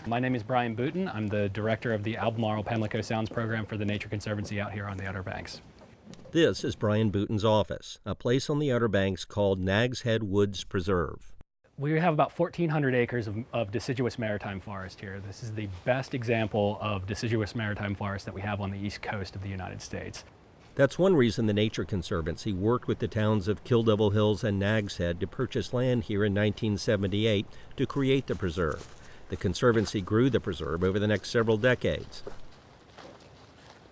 My name is Brian Booten. I'm the director of the Albemarle Pamlico Sounds program for the Nature Conservancy out here on the Outer Banks. This is Brian Booten's office, a place on the Outer Banks called Nags Woods Preserve. We have about 1,400 acres of deciduous maritime forest here. This is the best example of deciduous maritime forest that we have on the east coast of the United States. That's one reason the Nature Conservancy worked with the towns of Kill Devil Hills and Nags Head to purchase land here in 1978 to create the preserve. The Conservancy grew the preserve over the next several decades.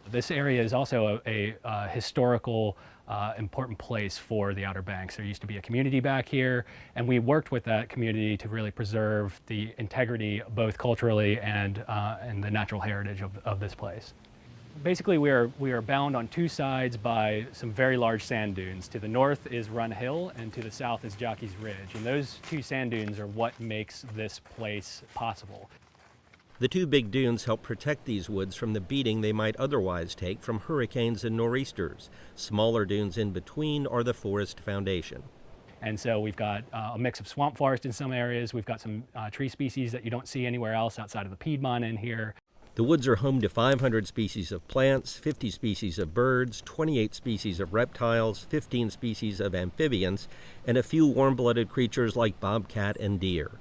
This area is also a historical, important place for the Outer Banks. There used to be a community back here, and we worked with that community to really preserve the integrity, both culturally and the natural heritage of this place. Basically, we are bound on two sides by some very large sand dunes. To the north is Run Hill, and to the south is Jockey's Ridge. And those two sand dunes are what makes this place possible. The two big dunes help protect these woods from the beating they might otherwise take from hurricanes and nor'easters. Smaller dunes in between are the forest foundation. And so we've got a mix of swamp forest in some areas. We've got some tree species that you don't see anywhere else outside of the Piedmont in here. The woods are home to 500 species of plants, 50 species of birds, 28 species of reptiles, 15 species of amphibians, and a few warm-blooded creatures like bobcat and deer.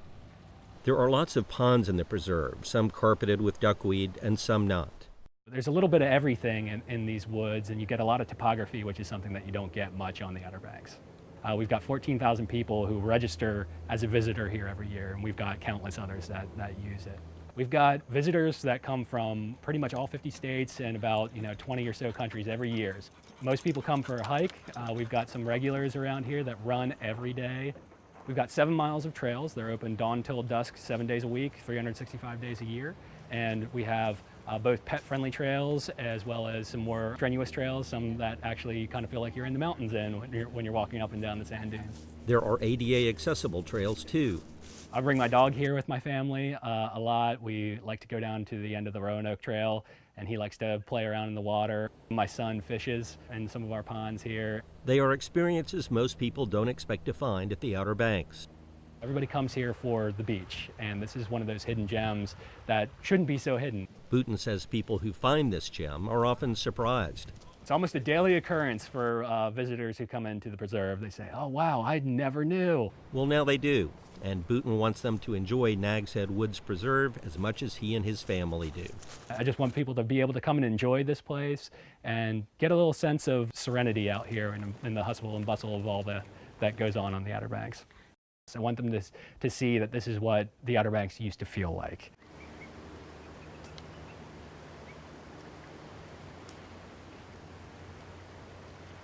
There are lots of ponds in the preserve, some carpeted with duckweed and some not. There's a little bit of everything in these woods, and you get a lot of topography, which is something that you don't get much on the Outer Banks. We've got 14,000 people who register as a visitor here every year, and we've got countless others that use it. We've got visitors that come from pretty much all 50 states and about 20 or so countries every year. Most people come for a hike. We've got some regulars around here that run every day. We've got 7 miles of trails. They're open dawn till dusk, 7 days a week, 365 days a year. And we have both pet-friendly trails as well as some more strenuous trails, some that actually kind of feel like you're in the mountains when you're walking up and down the sand dunes. There are ADA accessible trails too. I bring my dog here with my family a lot. We like to go down to the end of the Roanoke Trail, and he likes to play around in the water. My son fishes in some of our ponds here. They are experiences most people don't expect to find at the Outer Banks. Everybody comes here for the beach, and this is one of those hidden gems that shouldn't be so hidden. Booten says people who find this gem are often surprised. It's almost a daily occurrence for visitors who come into the preserve. They say, "Oh wow, I never knew." Well, now they do, and Booten wants them to enjoy Nags Woods Preserve as much as he and his family do. I just want people to be able to come and enjoy this place and get a little sense of serenity out here in the hustle and bustle of all that goes on the Outer Banks. So I want them to see that this is what the Outer Banks used to feel like.